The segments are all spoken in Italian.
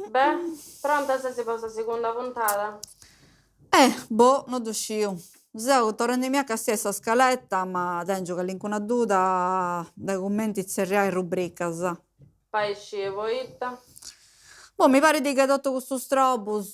Beh, pronta se si fa la seconda puntata? Non usciu. Seu torrendi a stessa scaletta, ma tengo che l'incuna duda dai commenti zerriai rubricas. Fai scevo, itta. Mi pare di che tutto questo strobus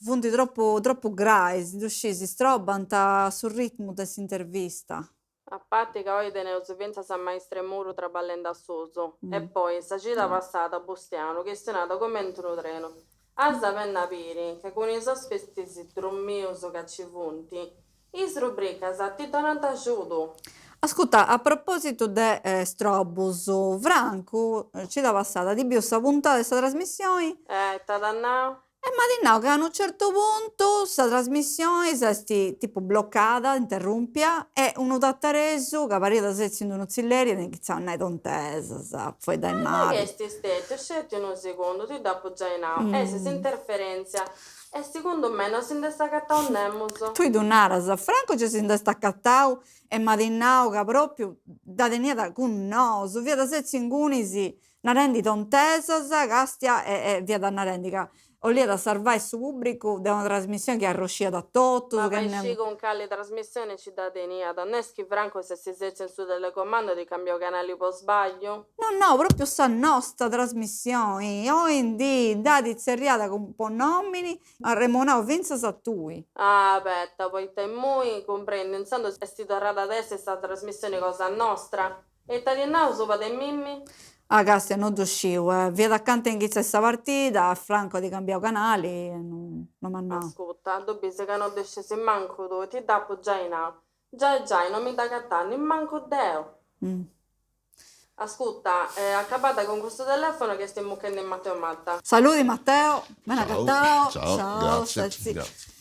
funti troppo grais, uscisi strobant sul ritmo dell'intervista. A parte che oggi tenevo pensa a maestre Muro traballando a Soso. E Mm. poi, sta gita passata a Bustiano, questionato come entra un treno. A sapenna piri, che con i sospetti si drommiuso che ci funti. Is rubricas a ti donano aiuto. Ascolta, a proposito de strobus, Franco ci da passata di più sta puntata di sta trasmissione. Tadannao? Ma che a un certo punto sta trasmissione si esti tipo bloccata, interrumpia, e uno tattaresu che pariva da sezzi in uno zilleri e iniziava a nai tontesa, poi dai Ma che mari. sti stetti, scetti un secondo, ti dopo già in au. Se si Mm. interferenzia. E secondo me non si indestaccata un nemus. Tu tu naras, Franco ci si destaccatau e madinnau che proprio da teniata con nosu, via da sezzi in cunisi, narendi tontesas, castia e via da narendica. Olia da salvare su pubblico da una trasmissione che arroscia da Ma tutto, che vai ne... sci con calle trasmissione cittadinea, non è che Franco se si seccia in su telecomando ti cambia canali per sbaglio? No, proprio sta nostra trasmissione, oggi dati zerriata con un po' nomini, a remonao vinza sa tui. Ah, aspetta, poi te moi comprendi, insomma è sti tornata adesso sta trasmissione cosa nostra. E tadiennao sopa de mimmi? Castia non usciu, via da accanto in chizza sta partita, a Franco di cambiare canali, e non m'annà. Ascolta, dobbi se che non scesi manco tu, ti dappo già in au. Già, non mi da cattare, manco deo. Mm. Ascolta, accabata con questo telefono che stiamo mucchendo in Matteo Matta. Saluti Matteo, bene Ciao, cattao, ciao, ciao, grazie. stai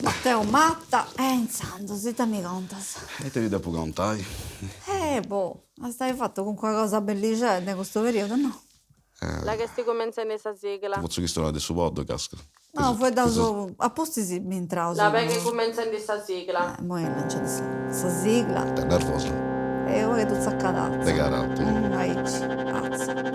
Matteo Matta, inzando, se te mi contas. E te li dopo contai? Stai fatto con qualcosa bellicente in questo periodo, no? La che sti cominciando questa sigla. Faccio che storia adesso podcast. No, foi da so, a posti si mi intrauso. La che cominciando questa sigla. Mo' lancia sta sigla, È nervosa. e ora che tu zaccatazza. De carattere. Aici, azza.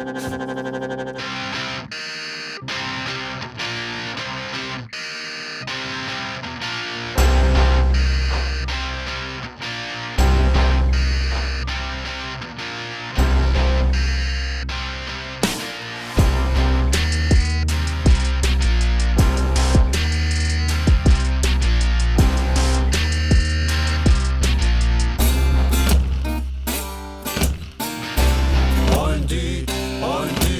Ointi, ointi.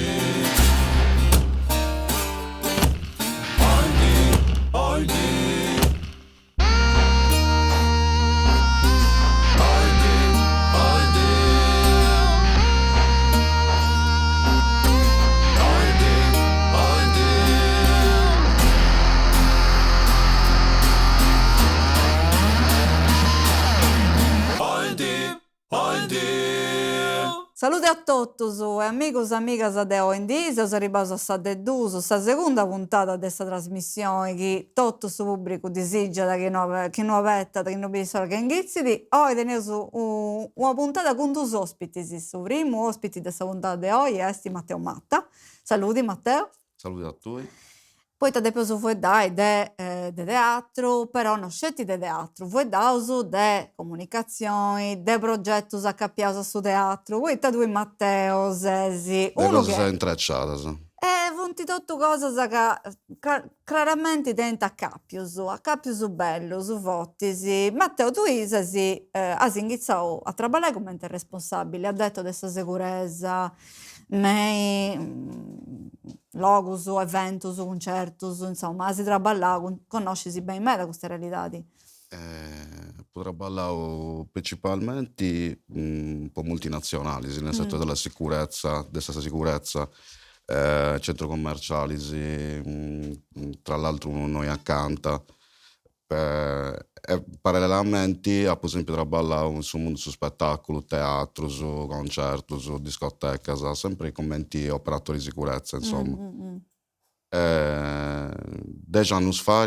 Ointi, ointi. Ointi, ointi. Ointi, ointi. Ointi, ointi. Salute a totus e amigos e amigas de OND, seus arribados a sa de dus, sa segunda puntata de sta trasmissione chi totu su pubblicu disigiat chi no avettat, chi no bisogna che inghizit. Oggi teneus una puntata con dus ospitis. Su primu ospite de sa puntata de oggi est Matteo Matta. Saluti Matteo. Saluti a tutti. Poi depois fueddai de teatru, però non scetti de teatru, fueddaus de comunicazioni, de progettus accappiaus a su teatru. Poi due Matteo, Sesi, Le uno cose sono che... intrecciate. Funti tutto cosas che claramente tenta accappius bellus, fottis. Matteo, tu has iniziato a lavorare come ente responsabile, ha detto di questa sicurezza, nei logus, eventus, concertus, insomma, has lavorato, conosci bene me queste realtà. Potrà ballare principalmente un po' multinazionali, nel settore della sicurezza, della sicurezza, centri commerciali, tra l'altro noi accanto. E parallelamente, per esempio, traballavo sul mondo su spettacolo, teatro, su concerto, su discoteca, sempre come operatori di sicurezza, insomma. 10 anni fa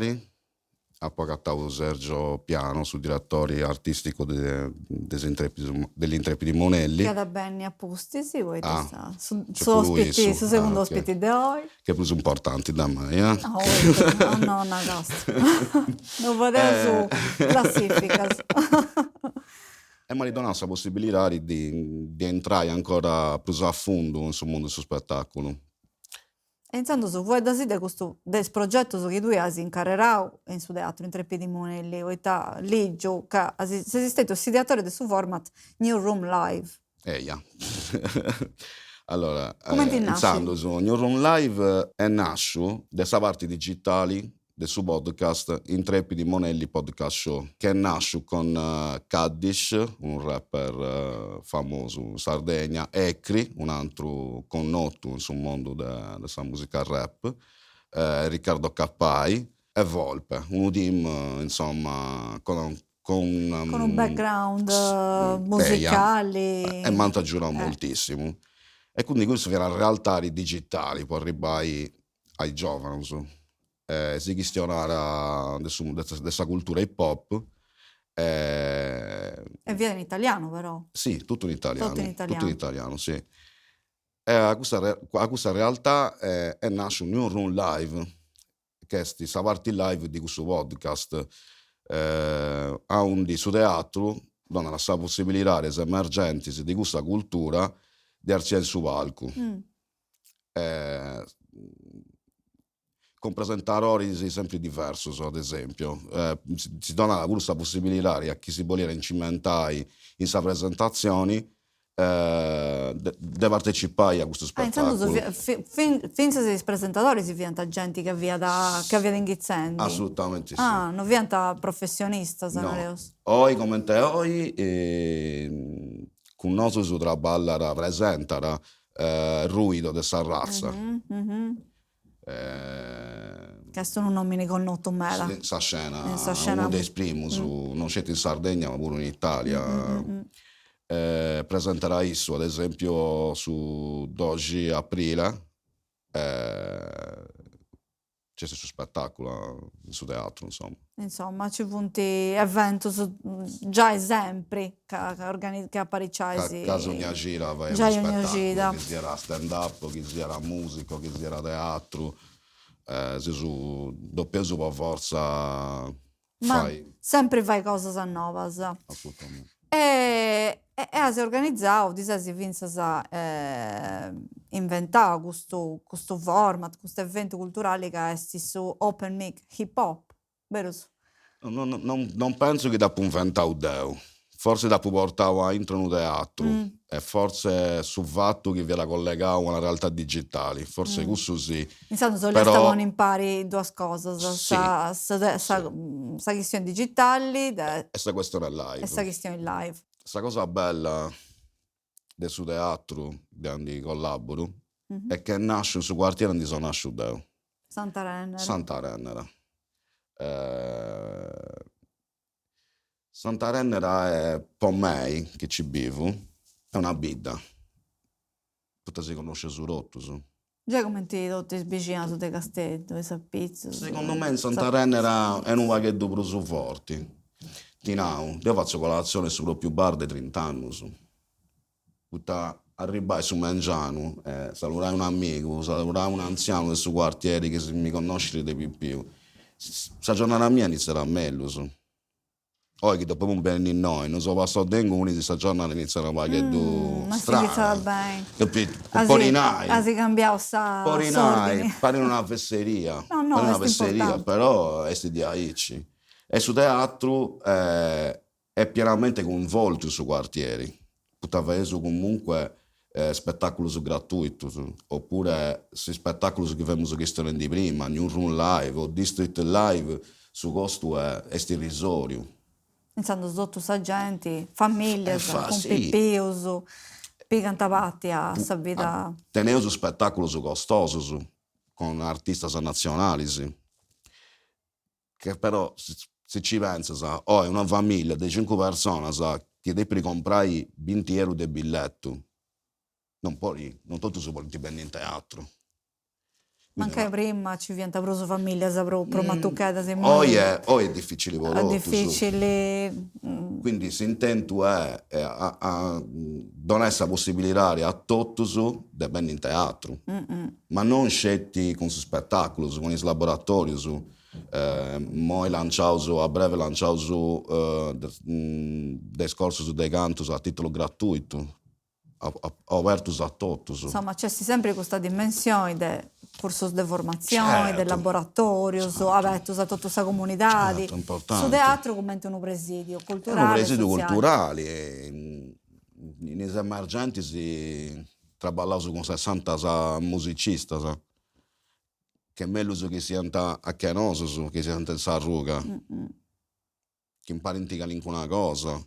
ha poi cattato Sergio Piano, su direttore artistico degli Intrepidi Che Monelli. da benni apposti, sì, voi Ah, su c'è pure lui ospiti, su. su secondo Ok. ospiti di noi. Che è più importante da me, Ah, oh, no, una casta. Non vedevo su classificas. E mi ha dato questa possibilità di entrare ancora più a fondo sul mondo del spettacolo. E intanto su voi da sì de questo des progetto su che tu hai incarrerau in su teatro in Trepidi Monelli, oita lì gioca, se esistete il ideatore del suo format New Room Live. Eia. Allora, Come ti nasce? iniziando su New Room Live è nasce dessa parte digitali del suo podcast Intrepidi Monelli Podcast Show, che nasce con Kaddish, un rapper famoso in Sardegna, Ecri, un altro connoto sul mondo della musica rap, Riccardo Cappai e Volpe, un team insomma con un background eia, musicale. e mi aggiunge moltissimo. E quindi questo viene a realtà digitali, può arrivare ai giovani, si questionare questa cultura hip hop. E viene in italiano però. Sì, tutto in italiano. Tutto in italiano. Tutto in italiano, sì. E a questa realtà è nasce un New Room Live, che è questa parte live di questo podcast, a un di su teatro, dona la sua possibilità di emergenti di questa cultura di arcire su palco. Con presentatori sempre diversi, ad esempio. Si dona questa possibilità a chi si vuole incimentare in queste presentazioni di partecipare a questo spettacolo. Finse i presentatori si diventa gente che avvia da ingizzendi. Assolutamente sì. Ah, non diventa professionista, No. Oggi come te oggi con noi si lavora presentare Ruido de sta razza. Che sono nomi connotto mela. Sa scena, scena uno dei primi, non c'è in Sardegna ma pure in Italia. Presenterà isso, ad esempio, su 12 aprile. C'è questo spettacolo su teatro, insomma. Insomma, ci punti eventi già esempi che apparicciai. Caso ogni gira vai già a ogni spettacolo, gira. chi sia stand up, chi sia musica, chi sia teatro, se su doppio su per forza Ma fai. sempre fai cose nuove. Assolutamente. E si organizzava, si vinse a inventare questo format, questo evento culturale che è su Open Mic Hip Hop, vero? Non penso che dopo inventare Deo, forse dopo portare entro un teatro e forse sul fatto che viene collegato a una realtà digitale, forse questo sì. Intanto solo Però stavano impari due cose, sì, questa questione digitale e questa questione è e live. questa questione live. Questa cosa bella del suo teatro, di collaboro, è che nasce su quartiere di zona Sudeo. Santa Renera. Santa Renera. Santa Renera è per me, che ci vivo, è una bidda. Tutta si conosce su rotto, su. Già come ti vicino su De Castello, e Sappizzo. Secondo me in Santa Renera è un vaghetto più su forti. Io faccio colazione su più bar di 30 anni. Arrivai su Mangiano, salutare un amico, salutare un anziano del suo quartiere che mi conosce di più. Questa giornata mia inizierà meglio. Oggi dopo un bene in noi, non so, passo dengo, uno di questa giornata inizierà a vaghetto Ma si strano. iniziava bene. Capito? Un po' di nai. Si cambiava sta Un po' di nai, pare una fesseria. No, Pare una è fesseria, importante. però è di aici. E su teatro è pienamente coinvolto il suo quartiere. Poteva essere comunque spettacolo gratuito, oppure se spettacolo che abbiamo visto di prima, New Room Live o District Live, su costo è irrisorio. Insomma, sotto sa gente, famiglie, con sì. pippius, picantavati a sta vita. Tenere su spettacolo costoso, con artisti nazionali, sì. Che però se ci pensi, è una famiglia di 5 persone che devi comprare 20 euro di biglietto, non tutti si vogliono bene in teatro. Quindi Anche prima ci viene proprio famiglia, pro matucata, se o è difficile è volotto, difficile. quindi s'intento è donare questa possibilità a tutti di venire in teatro, ma non scetti con su spettacoli, con i laboratori. Noi a breve lanciamo dei corsi dei cantos a titolo gratuito, aperti a tutti. Insomma, c'è sempre questa dimensione del corso di formazione, del Certo, laboratorio, certo. aperto a tutta questa comunità. Certo, Su importante. teatro come un presidio È un culturale, presidio sociale. culturale. In emergenti si lavora con 60 musicisti, che è meglio che siano a Chianoso, che siano in Sarruga, che imparano una cosa.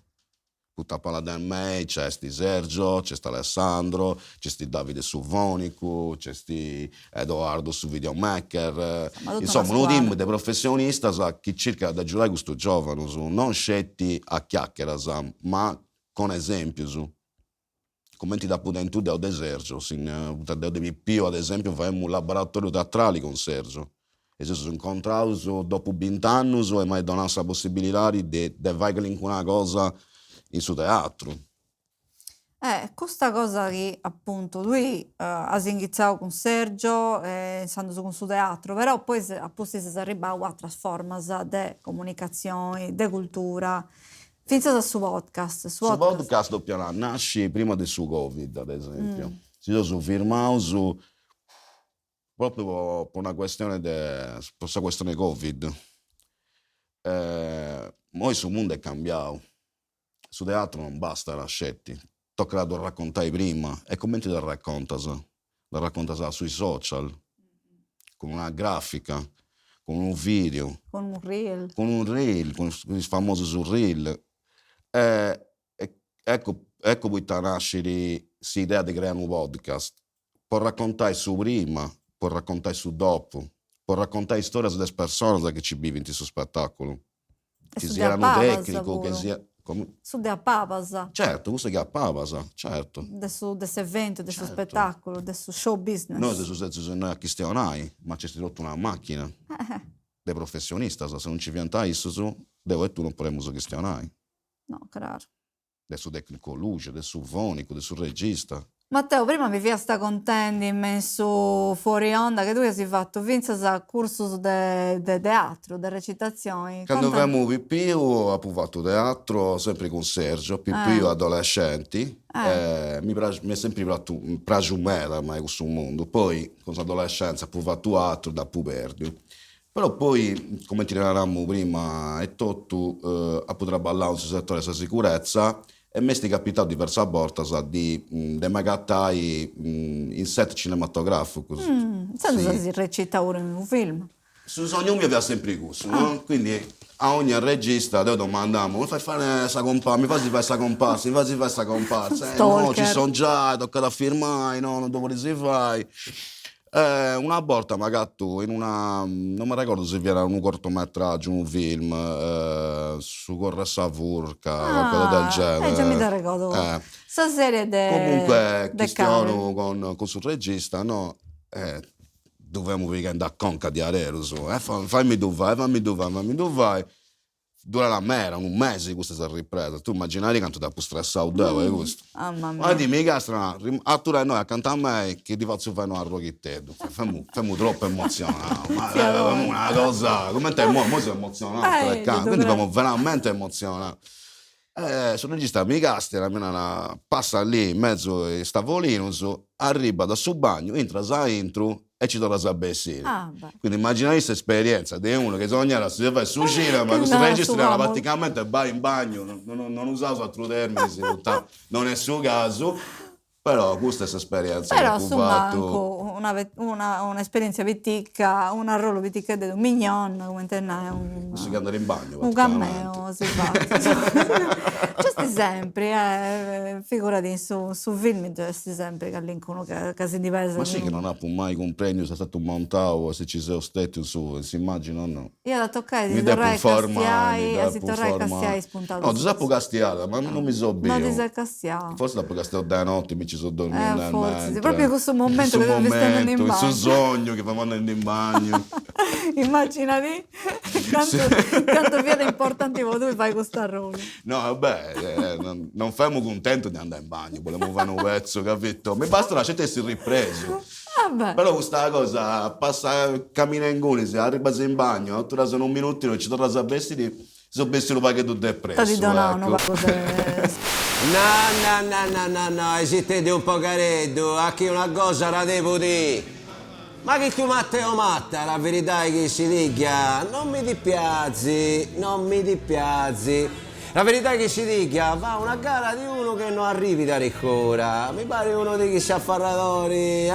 Tutta palla del me, c'è sti Sergio, c'è sti Alessandro, c'è sti Davide su Vonicu, c'è sti Edoardo su Videomaker. Ma tutta Insomma, una un team squadra. di professionisti che cerca di giocare questo giovane, non scetti a chiacchiere, ma con esempio. Come ti da pudente da Sergio, di più ad esempio, facciamo un laboratorio teatrale con Sergio. E se sono incontrato dopo 20 anni e mi ha dato la possibilità di fare una cosa in suo teatro. Questa cosa che appunto lui ha iniziato con Sergio, stando con suo teatro, però poi appunto si è arrivato a trasformarsi di comunicazione, di cultura, fino al suo podcast. Su podcast doppia nasce prima del suo Covid, ad esempio. Si sono firmato proprio per una questione per questa questione Covid. Poi il mondo è cambiato. Su teatro non basta lascetti, tocca da raccontare prima. E come ti la raccontas? La raccontas sui social, con una grafica, con un video, con un reel, con il famoso sul reel. Ecco poi nascere l'idea di creare un podcast. Può raccontare su prima, può raccontare su dopo, può raccontare storie delle persone che ci vivono in questo spettacolo. Che siano tecnico, che sia... Su de Papasa. Certo, questo che a Papasa, certo. Questo evento, questo Certo. spettacolo, questo show business. Noi non questionai, ma c'è stata una macchina dei professionisti. Se non ci viene questo, devo e tu non potremmo questionare. No, chiaro. Del tecnico luce, del fonico, del regista. Matteo, prima mi sta contenti messo fuori onda che tu hai fatto vince a corso di teatro, di recitazioni. Quando avevamo più ho fatto teatro sempre con Sergio, più adolescenti. Mi è sempre piaciuto ma questo mondo. Poi con l'adolescenza ho fatto teatro da puberto. Però poi, come ti dicevamo prima, è tutto a poter ballare sul settore della sicurezza. E mi è capitato diverse volte di magatai in set cinematografico. Senza si recita ora in un film. Sul sogno mi aveva sempre gusto, no? Quindi a ogni regista noi domandiamo, mi fai fare questa comparsa, mi fai fare questa comparsa, no, ci sono già, tocca da firmare, no, non dopo si fai. Una volta magari tu in una, non mi ricordo se era un cortometraggio, un film su Corre Savurca, qualcosa del genere. Già mi da ricordo. Questa serie Comunque Cristiano con sul regista, no? Dovevamo weekend a Conca di Arero, fammi dove vai. Dura la mera, un mese questa ripresa. Tu immaginari quanto da più stressato questo. Mamma mia. Ma dimmi che a tu noi accanto a me che ti faccio fare una rocchittedo. Fammi troppo emozionato. Ma una cosa, come te mo sei emozionato, quindi siamo veramente emozionati. Sono regista mi castera, passa lì in mezzo a stavolino, arriva da sul bagno, entra e ci torna a bessire. Quindi immaginate questa esperienza di uno che sogna si fa su cinema, questo regista era praticamente vai in bagno, non usavo altro termine, non è suo caso. Però questa è l'esperienza però che ho fatto. Un'esperienza viticca, un ruolo viticca di un mignon, come te ne si andare in bagno. Un cameo, si fa. C'è sempre, figurati, su film c'è sempre che all'incontro che si diverte. Ma sì che non ha mai compreso se è stato montato, se ci sei stato su, si immagina no. Io la toccai, si torrai castiai spuntato. No, Giuseppe Castiata, ma non mi so bene. No, ti sei castiato. Forse dopo Castiato da notte mi ci sono dormendo forse, sì, proprio questo momento che questo dove stai andando in momento, questo bagno. sogno che stiamo andando in bagno. Immaginati quanto viene importante per tu fai questa roba. No, vabbè, non famo contento di andare in bagno, volevamo fare un pezzo, capito? Mi basta lasciate essere ripreso. Vabbè. Però questa cosa, passa, cammina in gole, se arriva in bagno, tu sono un minuto, non ci torna a vestire, sono vestito perché tu è preso, Ti donano ecco. No, esistete un po' careddo, a chi una cosa la devo dire. Ma che tu Matteo Matta, la verità è che si dica, non mi dispiazi. La verità è che si dica, va una gara di uno che non arrivi da ancora, mi pare uno di chi si affarratori,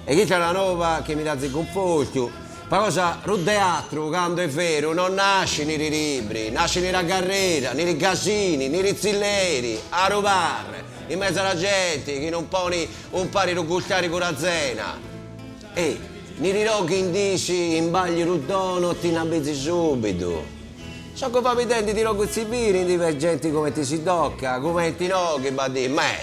E chi c'è la nuova che mi dà zicco un posto. Ma cosa, lo teatro, quando è vero, non nasce nei libri, nasce nella carriera, nei casini, nei rizzilleri, a rubare, in mezzo alla gente che non poni un pari di gustare con la zena. E nei roghi indici, in bagli rudono, ti nabizzi subito. So che fa vedenti di roghi civili, divergenti come ti si tocca, come ti no, che va di me,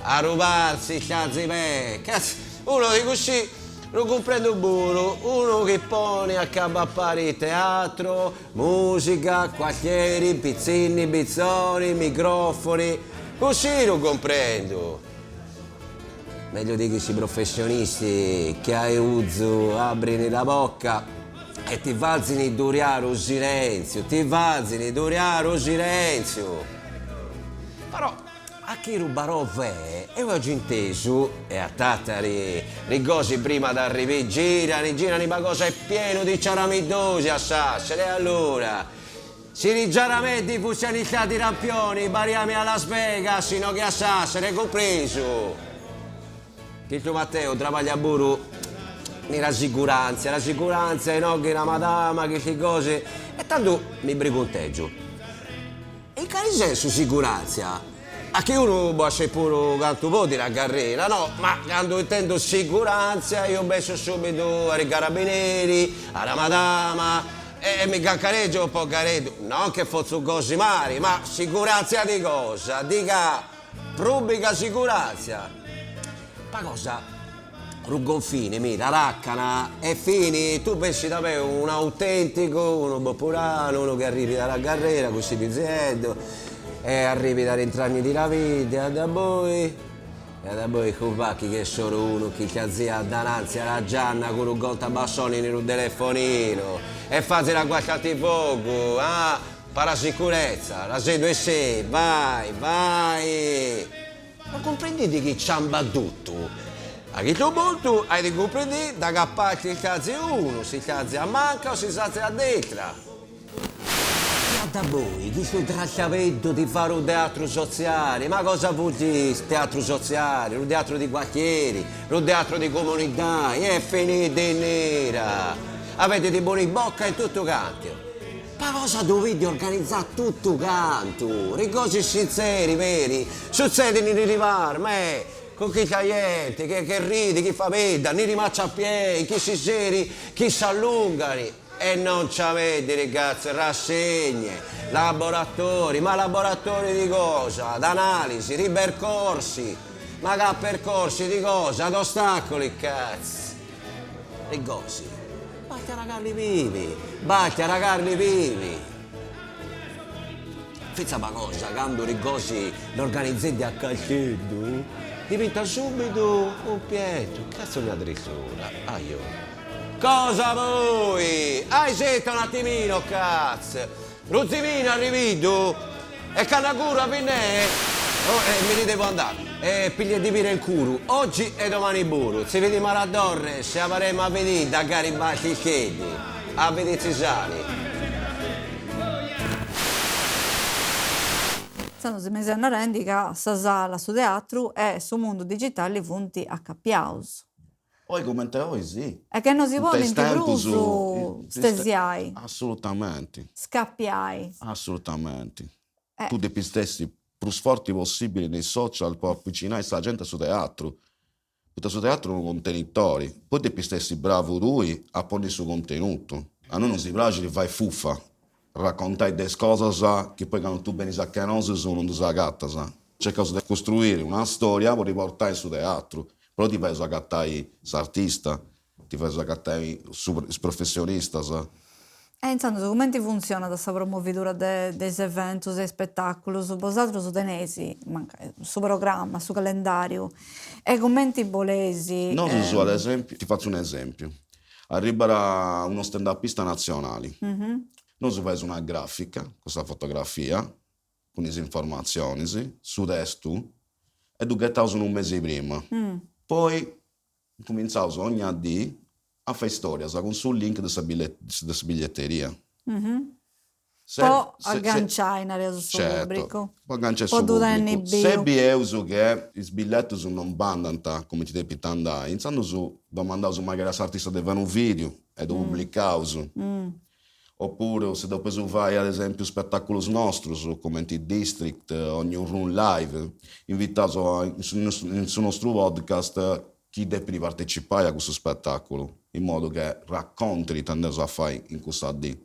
a rubarsi, cazzi me, cazzo, uno di così. Lo comprendo buono, uno che pone a cabappare teatro, musica, quartieri, pizzini, bizzoni, microfoni, così lo comprendo. Meglio di questi professionisti che hai uso, apri la bocca e ti falzini duriare lo silenzio, Però a chi rubarò ve, e oggi inteso, e a tattari, rigosi prima d'arrivare, girano, ma cosa è pieno di ciaramidosi a Sassari, e allora, si rigiaramenti fusionizzati rampioni, bariami a Las Vegas, sino che a Sassari, è compreso. Che tu Matteo travaglia buru, la sicurezza è no, che la madama, che le cose, e tanto mi briconteggio. E che senso sicurezza? A che uno può essere pure canto po' di una carriera, no? Ma quando intendo sicurezza io penso subito ai carabinieri, alla madama e mi caccareggio un po' caretto. Non che fosse un così male, ma sicurezza di cosa? Dica pubblica sicurezza. Ma cosa? Rugonfine, mira, raccana e fini, tu pensi da me un autentico, uno bopurano, uno che arrivi dalla carriera, così dicendo, e arrivi dalle entragne di la vita, e da voi compacchi che sono uno che ti zia dananzi alla Gianna con un conto a bassoni nel telefonino, e fate la guardia di fuoco, per la sicurezza, la 626, vai! Ma comprendete che ciamba tutto? A chi tu molto hai di comprendere da che parte il cazzo è uno, si cazzo a manca o si sazza a destra. Ma da voi, questo trattamento di fare un teatro sociale, ma cosa vuol dire teatro sociale? Un teatro di quartieri, un teatro di comunità, è finita in nera. Avete dei buoni bocca in tutto canto. Ma cosa dovete organizzare tutto canto? Le cose sinceri, veri, succedono in arrivare, ma con chi cliente, che ride, chi fa veda, ne rimaccia a piedi, chi si seri, chi si allungano. E non ci avete, ragazzi, rassegne, laboratori, ma laboratori di cosa? D'analisi, di percorsi. Ma che percorsi di cosa? Ad ostacoli, cazzo. Le cose. Basta ragarli vivi. Fizza ma cosa, quando le cose le organizzate a calcetto, diventa subito un pietro. Cazzo di addirittura. Io. Cosa voi? Siete un attimino, cazzo. Ruzzivino arrivito? E Canagura viene? Me ne devo andare. Piglia di vire il culo. Oggi e domani buru. Se vediamo a Torre, se avremo a vedere da Garibaldi i chiedi. A vedere Cisani. Stanno si mesi a rendi che sa sala su teatro e su mondo digitale punti a capiaus. Poi come te oggi sì. E che non si può Stai in tempo su stesiai, Assolutamente, scappiai. assolutamente. Tu devi stessi più forti possibile nei social per avvicinare la gente su teatro. Perché su teatro è un contenitore. Poi devi stessi bravo lui a porre il suo contenuto. A noi non si piace di fare fuffa. Raccontare delle cose che poi quando tu vieni a conoscere sono non si gatta, sa. cercano di costruire una storia per riportare su teatro, però ti fai sagattare l'artista, ti fai sagattare il professionista, sa? Insomma, come ti funziona questa promovitura dei eventi, dei spettacoli? Vosaltros tenesi su programma, su calendario, e come ti volesi? Noi, ad esempio, ti faccio un esempio. Arriverà uno stand-upista nazionale. Noi fai una grafica, questa fotografia, con le informazioni, su testo, e tu gettavi un mese prima. Poi cominciamo ogni giorno a fare storie con sul link della biglietteria. Poi agganciare in area sul pubblico. Poi agganciare Poi sul tu dai pubblico. in Se bio. vi che i biglietti non vanno come ti devi andare, iniziando su, domandavo magari all'artista di fare un video e lo pubblicavo. Oppure se dopo vai ad esempio spettacoli nostri, come in District, ogni run live, invitato sul nostro podcast chi deve partecipare a questo spettacolo, in modo che racconti di tante a fare in questa D.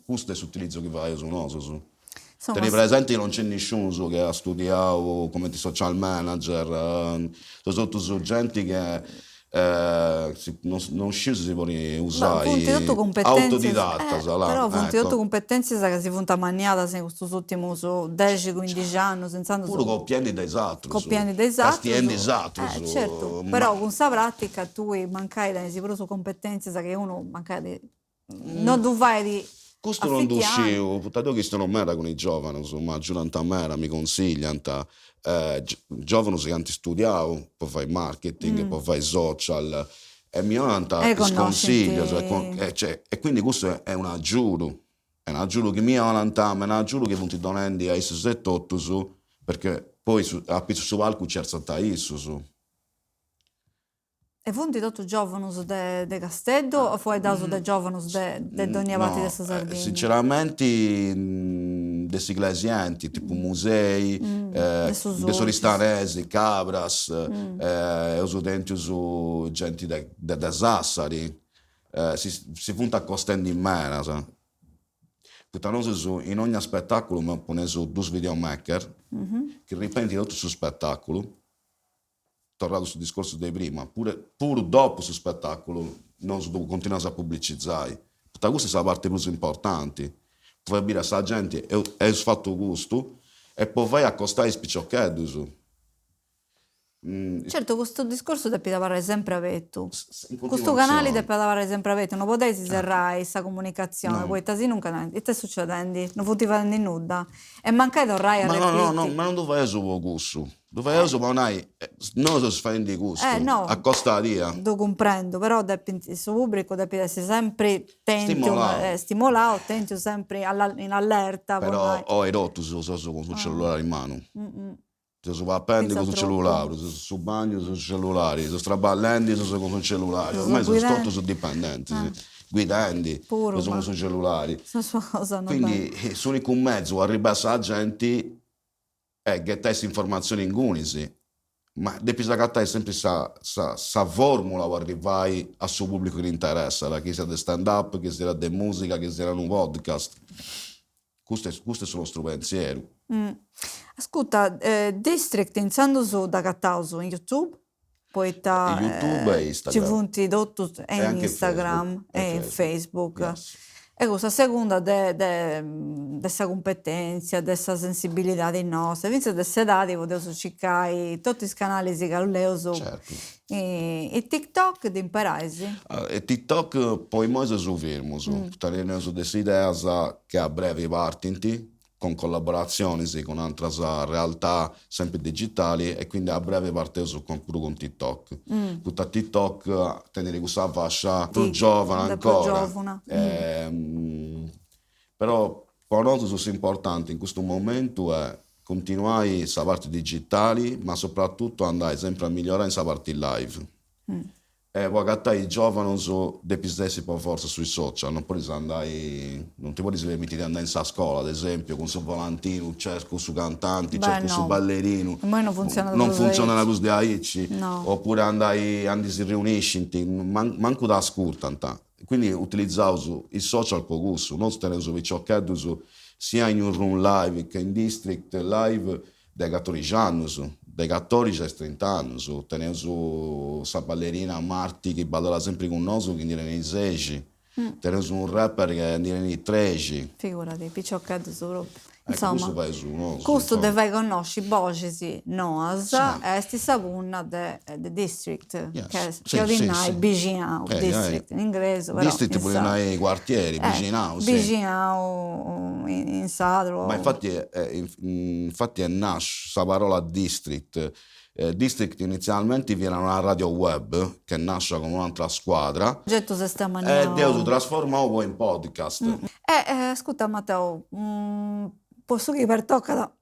Questo è l'utilizzo che fai su noi. Insomma, Tieni presente che non c'è nessuno che ha studiato come social manager, sono tutti gente che non si può usare, punti tutto competenze, autodidatta. però punti ecco. tutto competenze che si funta maniata in questi ultimi 10-15 anni, senza Pure copiando dai altri. copiando dei altri. Castiando dei altri. Certo, però con questa pratica tu mancai da sicuro su competenze che uno mancai non tu vai di Questo non uscivo, tanto che non era con i giovani, insomma, giurante a me, mi consigliano, giovani che hanno studiato, poi fai marketing, poi fai social, e mi hanno sconsiglio, e quindi questo è un aggiuro che mi hanno, ma è un aggiuro che non ti donano ai 68 su, perché poi a pizzo su palco c'è stata isso su. E funti tutto giovanus de Castedo o fuoi dato de giovanus de ogni parte di questa Sardegna? Sinceramente, dei ecclesianti, tipo musei, dei soristanesi, Cabras, usudenti su gente da Sassari, si punta a costendo in mena, sa. In ogni spettacolo mi pone su due videomaker che riprendi tutto sul spettacolo. Tornato sul discorso di prima, pure dopo sul spettacolo non continuare a pubblicizzare. Questa è la parte più importante. Puoi dire a questa gente è il fatto gusto e poi vai a costare i spicciocchetti. Certo, questo discorso deve parlare sempre avetto. In Questo canale deve parlare sempre avetto. Non potete serrare questa comunicazione, No. poi così non sta succedendo, non futi facendo nulla. E mancai torrai a Ma repetir. no, ma non doveva essere il gusto. Doveva essere, ma non si fa di gusto. No. A costa dia. Lo comprendo, però il suo pubblico deve essere sempre stimolato, attento sempre in allerta. Però ho rotto con il cellulare in mano. Se si va a prendere con il cellulare, se si bagno con il cellulare, se si traballando con il cellulare. Ormai sono dipendenti, guidandi, sono con i cellulari. Quindi l'unico mezzo a ribassare la gente è gettare queste informazioni in unisi. Ma devi scattare sempre questa formula per arrivare al suo pubblico che interessa, che sia di stand-up, che sia di musica, che sia un podcast. Questo è il nostro pensiero. Ascolta, District iniziando su da cattao su YouTube, poi YouTube e Instagram. ci funti tutto E in anche Instagram Facebook. e in Facebook. Yes. E questa seconda dessa competenza, dessa sensibilità di nostra, vince desse dati, potevo cercare tutti i canali che leo su Certo. e TikTok di impararsi. E TikTok poi mai su fermo, taremo su delle idee che a breve partono, con collaborazioni con altre realtà sempre digitali e quindi a breve parte pure con TikTok. Tutta TikTok tenere questa fascia più giovane ancora. Però per noi è importante in questo momento è continuare questa parte digitale, ma soprattutto andare sempre a migliorare questa parte live. E guardare i giovani devono essere per forza sui social, non ti puoi permettere di andare in scuola, ad esempio, con su volantino, cerco su cantanti, cerco su ballerino. E poi non funziona non funziona la cosa di AIC. No. Oppure andare si riunisci, manco da ascoltano. quindi utilizziamo i social con questo, non teniamo picciocchetti sia in un room live che in district live dai 14 anni, dai 14 ai 30 anni, teniamo questa ballerina Marti che balla sempre con noi, che viene nei 16, teniamo un rapper che viene nei 13. Figurati, picciocchetti su. Questo Insomma, vai su, no? questo deve conoscere voci noas Sì. e stessa punna de district, Yes. che Sì, io sì, dinai sì. Bigiao, district in inglese, però District pure nei quartieri, vicino, sì. Bigiao in Sadro. Ma infatti è nasce questa parola district. District inizialmente viene una radio web che nasce come un'altra squadra Getto se sta e mangiando. Dio si trasformò poi in podcast. Ascolta Matteo, posso che per tocca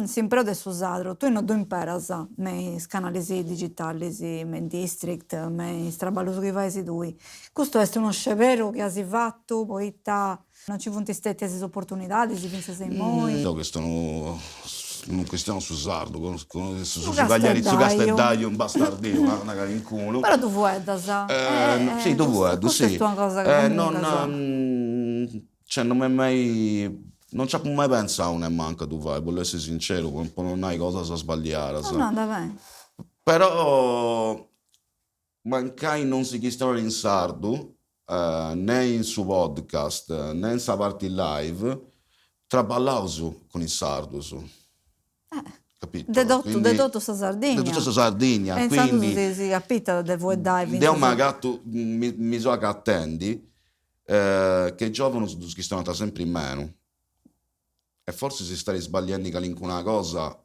sempre adesso Sadro, tu non do imperas nei canali digitali, nei district, nei straballo che fai tu. Questo è uno scevero che hai fatto, poi non ci funti stette queste opportunità, si pensa sei moi. No, che non stiamo su sardo, su Castellaio. Castellaio, un bastardino, magari in culo. Però tu vuoi da sa. Sì, tu vuoi, questa sì. è una cosa che Cioè, non mi è mai... Non ci ho mai pensato ne manca tu vai, voglio essere sincero, non hai cosa da sbagliare. No, davvero. Però mancai non si chistono in sardo, né in su podcast, né in sa parti live, traballausu con il sardo. Capito? Dedotto sta Sardegna. De tutta sta Sardegna, Pensando quindi... si capita del vuoi dai. Deo magari mi so che attendi che i giovani si stanno sempre in meno e forse si sta sbagliando in una cosa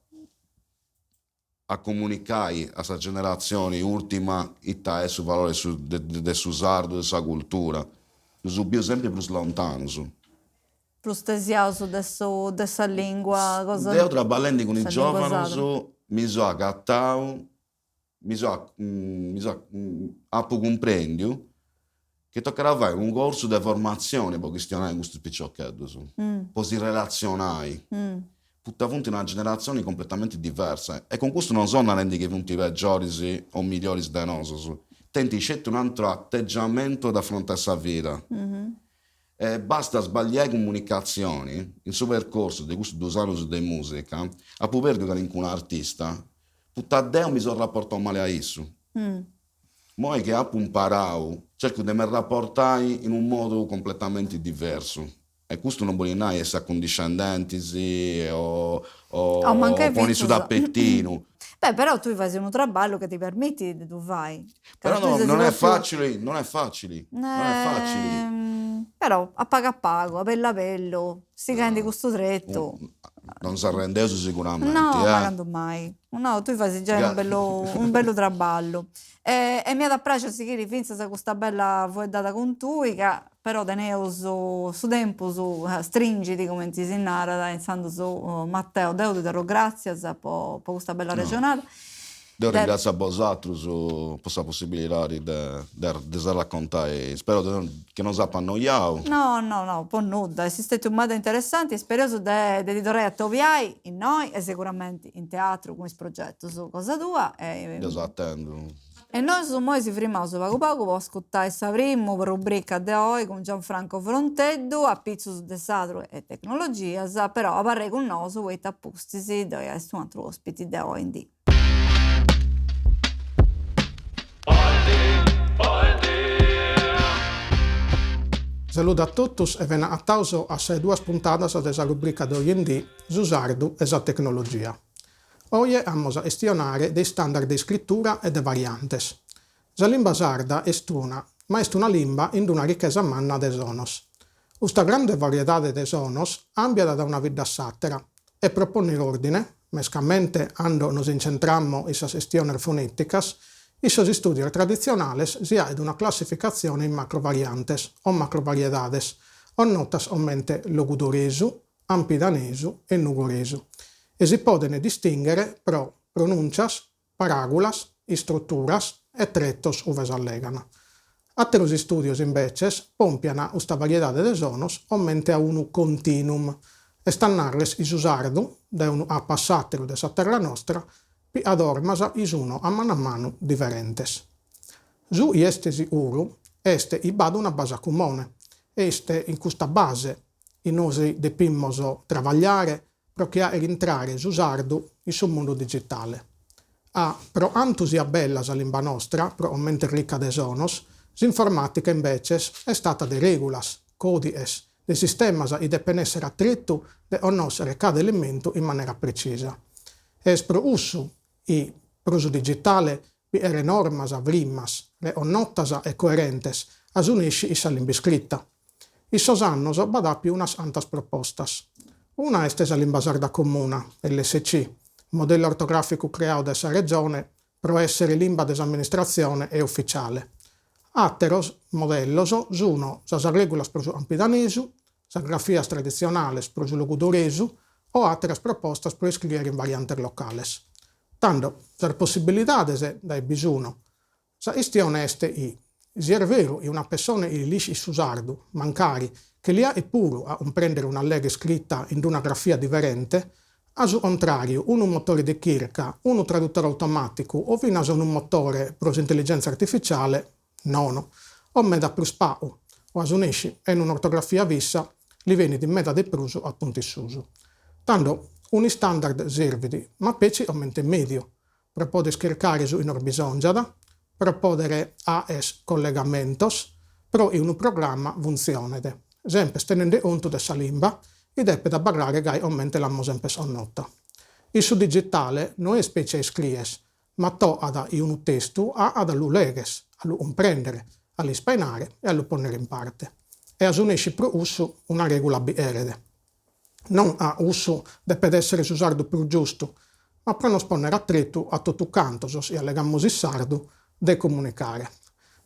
a comunicare a questa generazione ultima è su valore del suo sardo, della sua cultura subito sempre più lontano Più stesiato dessa lingua cosa Deo traballando con i sta lingua giovani sarda. mi so agattao mi so appo comprendio che toccherà fare un corso di formazione per questionare questi picciocchetto poi si relazionare tutta punti una generazione completamente diversa e con questo non sono rendi che punti peggiori o migliori da noi tenti scegliere un altro atteggiamento da fronte a questa vita basta sbagliare comunicazioni il suo percorso di questi 2 anni di musica a poter giocare con un artista tutta Deo mi sono rapportato male a isso Moi che ho imparato cerco di mi rapportare in un modo completamente diverso e questo non vuol dire essere accondiscendenti o manca poni il su vizio, tappettino Beh, però tu fai un traballo che ti permetti di tu fai. però Tu no, sei non è proprio- facile Però a pago, a bello, si cade questo dretto. non si arrende sicuramente No, ma quando mai? No, tu fai già un bello traballo. E mi ha piaciuto seguire finza se questa bella data con tu, che però teneo su tempo, stringiti come ti si narra, pensando su Matteo, Deo ti darò grazie per questa bella regionale. Devo ringraziare a vosaltros per questa possibilità di raccontare spero che non sia annoiato No, poi nulla, esiste un modo interessante, spero di tornare a Toviai, in noi e sicuramente in teatro come progetto su Cosa Tua. io so attendo E noi su Moi si firmiamo su Pago Pago per ascoltare questa prima rubrica di oggi con Gianfranco Fronteddu a Pizzo de Satro e Tecnologia, però a parere con noi su quei tappustisi dove è un altro ospite di oggi. Saluto a tutti e ben attauso a sei 2 puntadas della rubrica di oggi su Sardu e sa tecnologia. Oggi vamos a estionare dei standard di scrittura e de variantes. La lingua sarda è una, ma è una lingua in una ricchezza manna de sonos. Questa grande varietà de sonos ambia da una vita sattera e propone ordine, mescamente quando nos incentrammo in sa estioner foneticas, i suoi studi tradizionali si ha una classificazione in macrovariantes o macrovariedades, o notas o mente logudoresu, ampidanesu e nugoresu, e si possono distinguere pro pronuncias, paragulas, strutturas e trettos uve s'allegano. Altri studi invece pompiano questa varietà de sonos o mente a un continuum, e stannarles is usardu, da un a passatero de sa terra nostra, ad ormas is uno a mano differentes. Su iestesi uru, este i bada una base comune. Este in questa base i noi depimmo travagliare per che entrare s'usardu in sul mondo digitale. Pro antusia bella la lingua nostra, pro aumento ricca de sonos, l'informatica invece è stata de regulas, codies, de sistemas i depen essere attretto de conoscere cada elemento in maniera precisa. Es pro uso i proso digitale vi ere normas vrimmas, le onnottas e coerentes, as unisci i sa lingua scritta. I sos annos bada più unas antas propostas. Una est sa lingua sarda comuna, LSC, modello ortografico creato da essa regione pro essere lingua desamministrazione e ufficiale. Atteros modellos sono sa regulas pro su ampidanesu, sa grafias tradizionales pro su logudoresu o atteras propostas pro scrivere in variantes locales. Tanto, sa possibilidades dai bisuno, sa istione este i. Si è vero che una persona che lisci susardu, mancari, che li ha e puro a comprendere una lega scritta in una grafia differente, a su contrario, un motore di Kirka, un traduttore automatico o fino a un motore per intelligenza artificiale, nono, o meda più spao, o a unisci in un'ortografia vissa, li viene di meda di pruso a punti susu. Tanto, un standard servidi, ma peci aumenta medio, per poter scaricare su in orbisongiada, per poter AS collegamentos, pro in un programma funzionede. Sempre tenendo conto dessa lingua, e deve da parlare che aumenta la sempre sonnota. Il su digitale non è specie scries, ma to ad un testo ad lu leges, a lu comprendere, a lu spainare e a lu ponere in parte. E asunisci pro uso una regola erede. Non a uso deve essere usato più giusto, ma per non sponnere attretto a tutto canto, ossia legamos il sardo, de comunicare.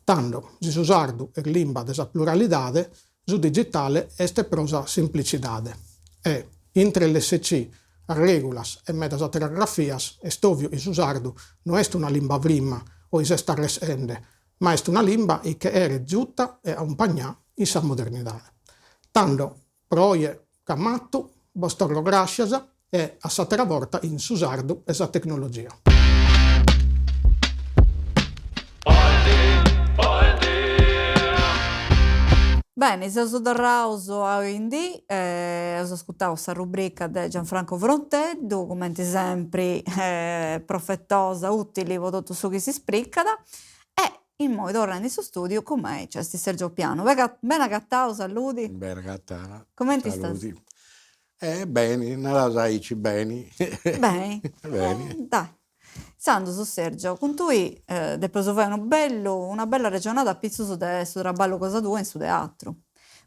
Tanto, si usardu e lingua desa pluralidade, su digitale este prosa simplicidade. E, intre l'SC, regulas e medas grafias, est ovvio is usardu non est una lingua vrimma o is est arresende, ma est una lingua che ere giutta e accompagnà in sa modernidade. Tanto, proie camattu, bostorlo gracias e a satera volta in susardu e sa tecnologia. Bene, se sono rauso a quindi, ho ascoltato questa rubrica di Gianfranco Fronteddu, come sempre profettosa, utile, per tutto ciò che si spriccada, e in modo torna in suo studio con me, c'è Sergio Piano. Ben agattao, saluti. Ben agattao. Come ti stai? Bene, non la sai, bene. Bene. Bene. Dai. Sando su Sergio, con tu depois fai una bella regionata a pizzo del traballo cosa tua in su teatro.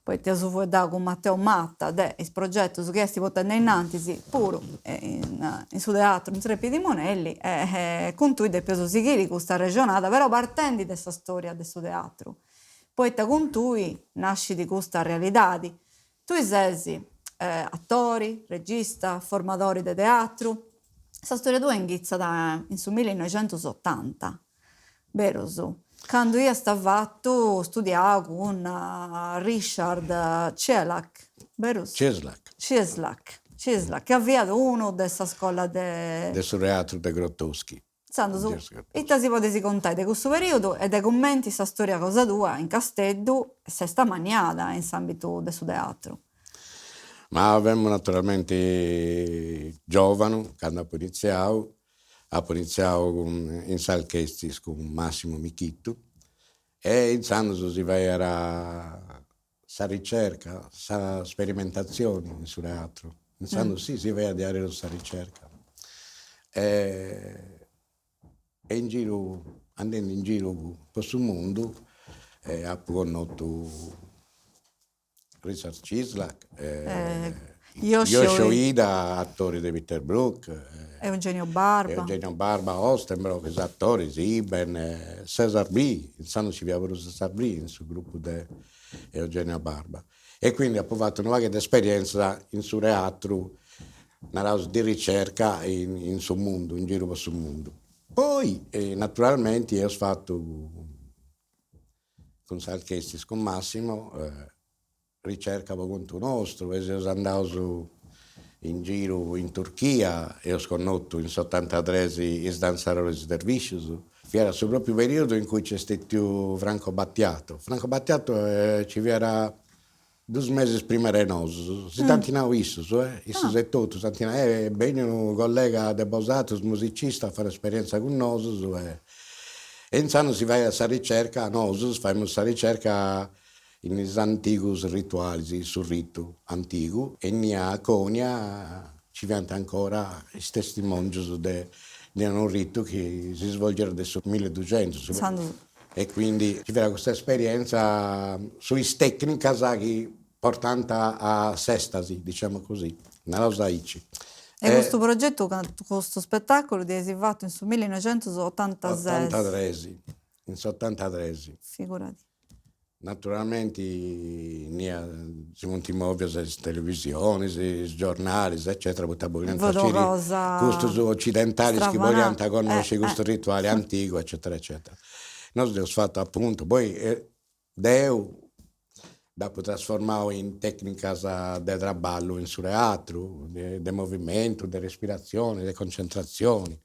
Poi ti ho dato con Matteo Matta, il progetto su che si potendo innanzi pure in su teatro, in tre piedi monelli, e con tu depois seguire questa regionata, però partendo da questa storia del suo teatro. Poi con tu nasci di questa realtà. Tu sei attori, regista, formatori di teatro. Questa storia tua è iniziata in su 1980, vero su? Quando io stavo studiando con Richard Cieslak, vero? Cieslak, che aveva uno della scuola del teatro di Grotowski. Santo su, e ti si potessi contare di questo periodo e dei commenti questa storia cosa tua in Castello e se sta maniata in ambito del suo teatro. Ma avevamo naturalmente giovani, quando abbiamo iniziato in Salchestis con Massimo Michittu e iniziando si era sa ricerca, sa sperimentazione in suo teatro. Iniziando si va a dare questa ricerca. E in giro, andando in giro per il mondo, ho conosciuto Richard Cieslak, Yoshioida, attore di Peter Brook, Eugenio Barba, Ostenbrock, attori, Siben, Cesar B, insomma ci abbiamo Cesar B in suo gruppo di Eugenio Barba. E quindi ho provato una varia esperienza in suo teatro, di ricerca in suo mondo, in giro per il mondo. Poi, naturalmente, ho fatto con Salchestis, con Massimo, ricerca per conto nostro, e sono andato in giro in Turchia e ho conosciuto in 73 i danzatori servizi era il proprio periodo in cui c'è stato Franco Battiato. Franco Battiato ci era 2 mesi prima di noi, si tantinava visto, isso è tutto, è bene un collega de Bosato, musicista, a fare esperienza con noi, e insomma si va a questa ricerca, noi facciamo questa ricerca in antichi rituali, sul rito antico, e a Conia ci viene ancora i testimoni di un rito che si svolge adesso 1200. E quindi ci viene questa esperienza sui tecniche che portano a sestasi, diciamo così, nella Osaici. E questo progetto, questo spettacolo di si fatto in 1986. 83. Figurati. Naturalmente si muove le televisioni, i giornali, eccetera, questi occidentali che vogliono conoscere questo rituale antico, eccetera, eccetera. Noi abbiamo fatto appunto, poi Deu, dopo trasformato in tecniche di traballo, in teatro, di movimento, di respirazione, di concentrazione,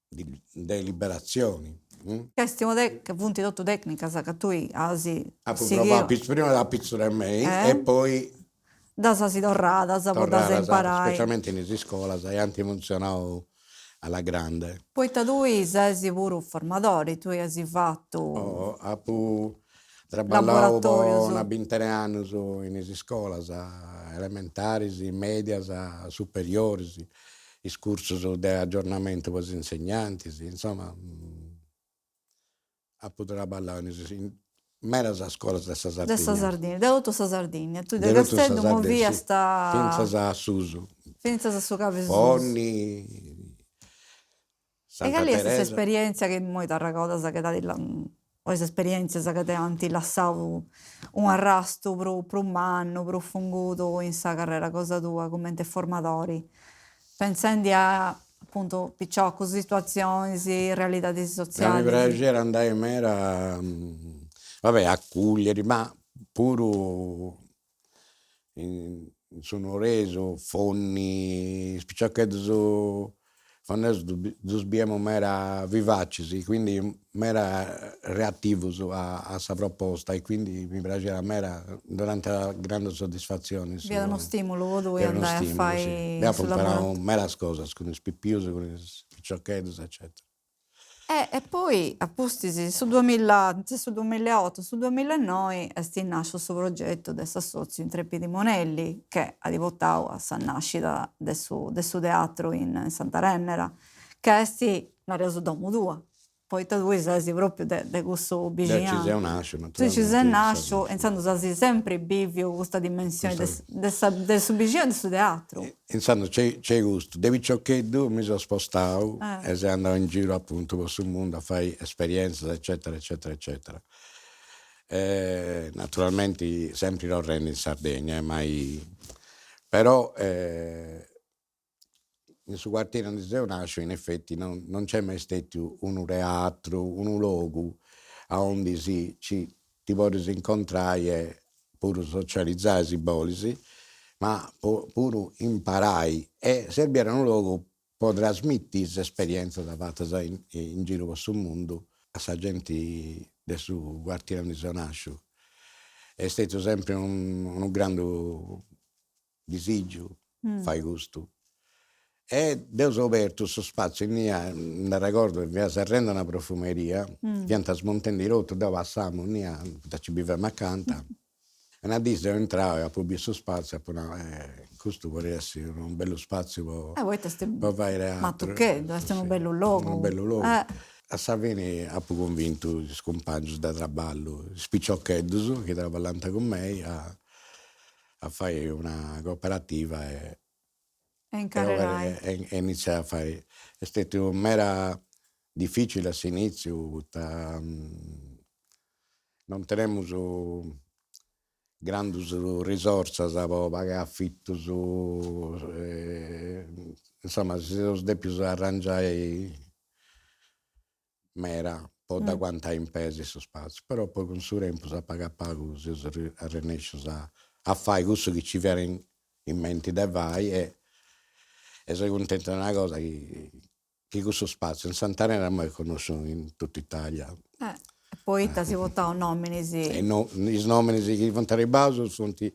di liberazioni. Che stiamo che punti tutto tecnica, sa che tu hai prima la pizza e me, e poi da si torrata, sa poter imparare. Specialmente in scuola, sai, anche funzionavo alla grande. Poi tu sei pure un formatore, tu hai fatto Ho lavorato una 20 anni in scuola, elementari, medie, superiori, i corsi di aggiornamento per gli insegnanti, insomma, ho potuto lavorare in mera scuola della Sardegna. Della Sardegna, da tutta la Sardegna. Tu da Castello mo via sta... Finza a Suso. Finza a suo capo Suso. Ponni, Santa Teresa. E che è questa Teresa. esperienza che mo ti racconta, sa che dà questa esperienza sa che ti hanno lasciato un arrasto per un anno, per un funguto in sa carriera cosa tua, come formatori. Pensando a appunto picciocco, situazioni, realtà sociali. Mi piaceva andare in mera, vabbè, a cogliere, ma pure sono reso, fonni, picciocchetti dobbiamo mera vivaci, quindi mera reattivi a questa proposta, e quindi mi piaceva mera durante la grande soddisfazione. Vi uno stimolo, voi andare a fare abbiamo mera cose con i spippiusi, con i picciocchetti, eccetera. E poi, appunto, sul 2008, sul 2009 è nato questo progetto del socio Intrepidi Monelli, che ha portato a nascita del suo teatro in Santa Rennera, che è la reso domo tua. Poi tu sei proprio di questo vicino. Ci sei nascere, tu ci sei nascere, insomma, sei sempre bivio questa dimensione del suo vicino e del suo teatro. Insomma, c'è gusto. Devi ciò che mi sono spostato e sono andato in giro appunto per il mondo a fare esperienze, eccetera, eccetera, eccetera. Naturalmente sempre lo rendo in Sardegna, però nel suo quartiere di Zeonascio in effetti non c'è mai stato un teatro, un luogo dove ti puoi incontrare, pure socializzare, si bolisi, ma pure imparare, e servire un luogo per trasmettere esperienze da fatte in giro per il mondo a questa gente del suo quartiere di Zeonascio. È stato sempre un grande disagio, fai gusto. E Deus aperto questo spazio, non ricordo, mi si arrende una profumeria, pianta smontando di rotto, dove passiamo, ci viviamo accanto. E una volta entravo a pubblico questo spazio, questo potrebbe essere un bello spazio per fare teatro. Ma tu che? Deve essere un bello luogo. Un bello luogo. A Savini ho convinto i compagni da traballo, spicciocchetti che lavoravano con me, a fare una cooperativa e iniziare a fare. È stato mera difficile all'inizio, non abbiamo grandi risorse per pagare affitto, insomma si sono più arrangiare mera po' da quanto ha impeso questo spazio, però poi con il tempo si paga poco, si riesce a fare questo che ci viene in mente da vai, e sono contento di una cosa, che che questo spazio in Santarena mai conosciuto in tutta Italia. E poi si votava nomini, E sì. i nomini che diventano i basi sono i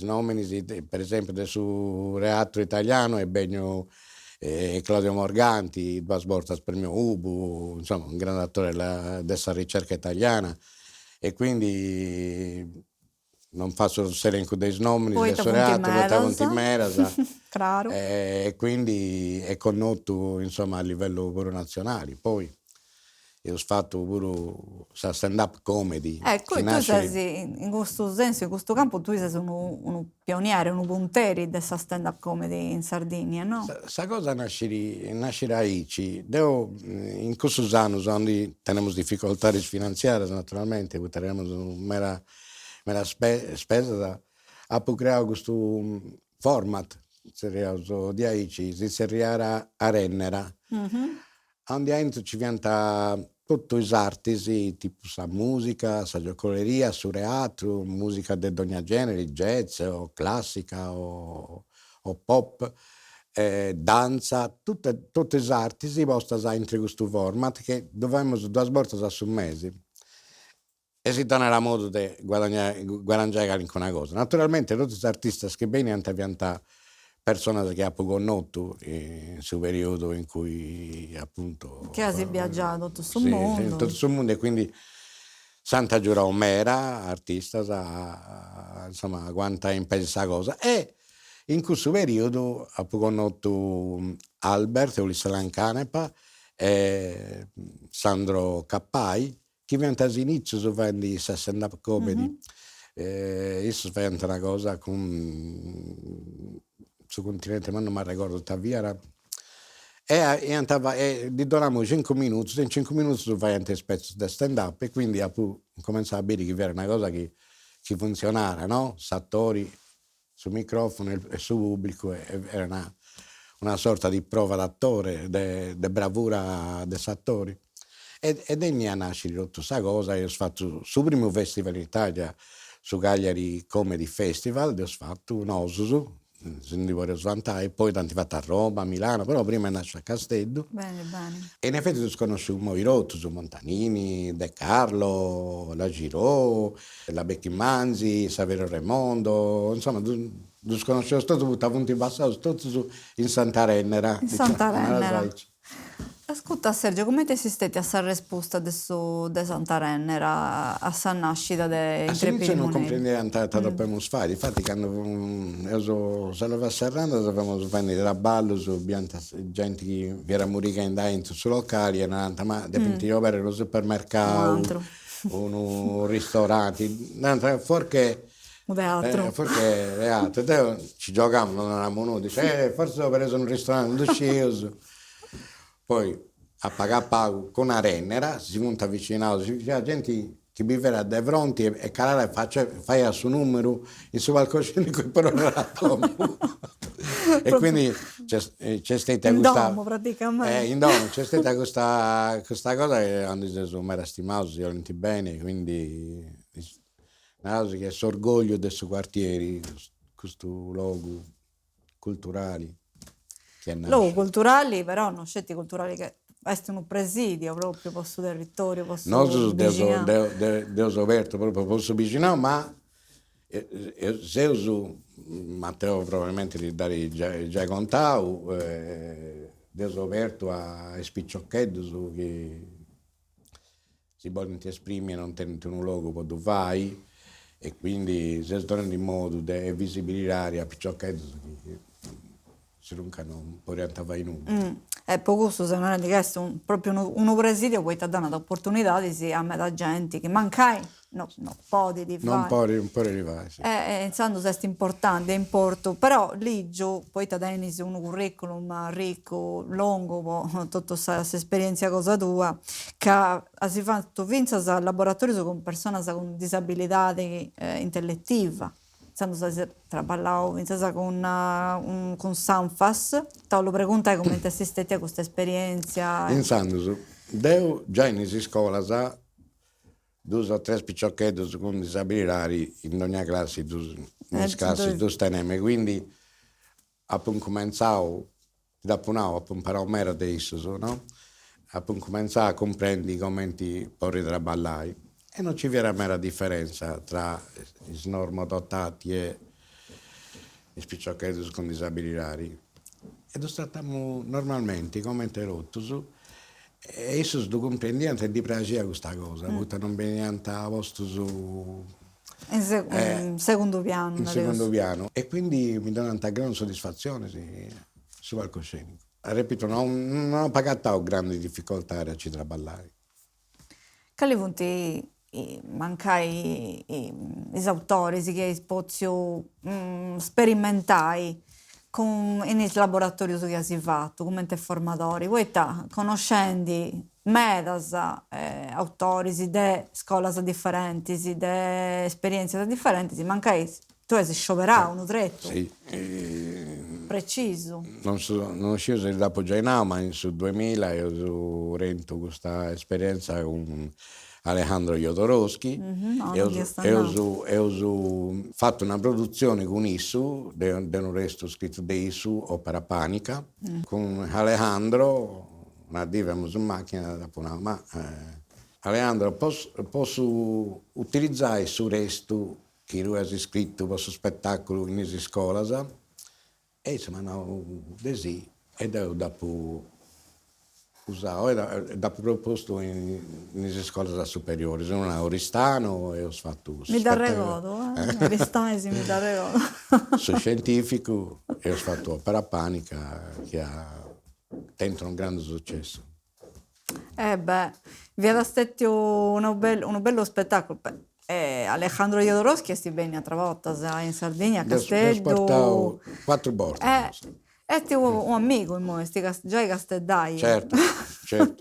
nomini, per esempio, del suo teatro italiano è Begno Claudio Morganti, due volte premio Ubu, insomma, un grande attore della ricerca italiana. E quindi non faccio l'elenco dei nomini Poi del ti suo punti teatro, meras. in Meras. Claro. E quindi è conosciuto, insomma, a livello pure nazionale. Poi io ho fatto pure stand-up comedy. Ecco, che tu nasce sei, in questo senso, in questo campo, tu sei un pioniere, un punteri della stand-up comedy in Sardegna, no? Questa cosa nascerà aici. In questo anno, quando abbiamo difficoltà finanziarie, naturalmente, perché abbiamo una mera spesa, abbiamo creato questo format di aici, si serriera a Rennera, onde dentro ci viene tutti i artisti, tipo sa musica, sa giocoleria, su teatro, musica di ogni genere, jazz o classica o pop, danza, tutti gli artisti possono entrare in questo format che dobbiamo due volte su mese. E si torna alla moda di guadagnare anche una cosa. Naturalmente tutti gli artisti che vengono hanno persone che hanno conosciuto in questo periodo in cui appunto Che hai viaggiato tutto il sì, mondo. tutto il mondo, e quindi Santa Giura Omera, artista, insomma, quanta in questa cosa. E in questo periodo ho conosciuto Albert, Ulisse Canepa e Sandro Cappai, che diventa all'inizio di stand-up comedy. Isso diventa una cosa sul continente, ma non mi ricordo, Taviera. E gli donavamo 5 minuti, in 5 minuti tu fai un spezzo di stand-up, e quindi cominciamo a vedere che era una cosa che funzionava, no? S'attori sul microfono e sul pubblico, era una sorta di prova d'attore, di bravura degli attori. E da lì nasce tutta questa cosa. Io ho fatto il primo festival in Italia, su Cagliari Comedy Festival, ho fatto un Osusu, non ti voglio svantare, poi tanti fatto a Roma, a Milano, però prima nasce a Castello. Bene, bene. E in effetti sconosciuto i rotti, su Montanini, De Carlo, la Giraud, la Becchi Manzi, Saverio Raimondo, insomma, sconosciuto tutto, a punti bassi, tutto in Santarennera. In Santarennera. Diciamo, Ascolta Sergio, come ti siete a essa risposta adesso di Santarennera a sa nascita di All'inizio non comprendeva tanto dobbiamo fare, infatti quando stavo serrando dovevamo venire da ballo su gente che era morita in dentro su locali, e ma dipintivo per un supermercato, un ristorante, fuorché un teatro. Perché teatro, ci giocavamo, non eravamo noi, dice, forse ho preso un ristorante, un sceso. Poi a pago con una Rennera, si monta vicino, la gente che viverà dai fronti e calare fai a suo numero il suo palcoscenico, però era tombo. E quindi c'è stata in questa domo praticamente. in domo c'è stata questa cosa che hanno detto mi era stimato, si volenti bene, quindi una cosa che è orgoglio dei suoi quartieri, questo luogo culturali. Luoghi culturali, però non scetti culturali che è un presidio proprio posto territorio, posto Deus aperto proprio posso vicino, ma se uso Matteo probabilmente di dare già contato, Deus aperto a spicciocchetti su che si vogliono esprimere non tenere un luogo dove vai, e quindi se tornano in modo di visibilizzare a spicciocchetti si roncano un po' di vai in E poco se non è di questo, proprio uno presidio poi ti dà un'opportunità di si a metà gente che mancai, no, podi di fare. Non può arrivare, sì. Insomma, questo è importante, è importante, però lì giù poi ti dai un curriculum ricco, lungo, tutta questa esperienza cosa tua, che hai fatto vince al laboratorio con persone con disabilità intellettiva. Quando trabalhavo con Sanfas, te lo preguntai come ti assistete a questa esperienza. In Sandus, devo già in scuola sa 2 o 3 picciochetti con disabilità in ogni classe, in classi, tu steneme, quindi abbiamo cominciato dopo no, ho imparato mera di isso, no? Ho cominciato a comprendere come ti puoi traballare e non ci viene mera differenza tra i normodottati e i spicciocchetti con disabilità. Ed trattiamo normalmente come te rotto e isso tu comprendi e ti piace questa cosa, perché non viene niente a posto su In secondo piano. in secondo piano e quindi mi dà una grande soddisfazione su palcoscenico. Ripeto, non ho pagato grandi difficoltà a ci traballare. Quali punti mancai gli autori che possono sperimentare in laboratori che si fatto, come formatori? Voi conoscendi medas autori di scuole differenti, di esperienze differenti, mancai tu hai scioperato un tretto Sì, preciso. non so se dopo già ma sul 2000 io ho avuto questa esperienza con Alejandro Jodorowsky No, e non vi stanno. ho fatto una produzione con Issu, di un resto scritto di Issu, Opera Panica, con Alejandro, una diva in macchina, dopo Alejandro, posso utilizzare il resto che lui ha scritto per il spettacolo in scuola e insomma no, così ed ho dopo usato e dopo proposto in scuole superiori sono a Oristano e ho fatto Mi dà regodo, Aristanesi mi dà regodo. sono scientifico e ho fatto Opera Panica che ha tentato un grande successo. Vi era stato un bello spettacolo. Alejandro Jodorowsky è bene altre volte in Sardegna, a Ho Castello. portato 4 volte. È un amico, già i Casteldai. Certo.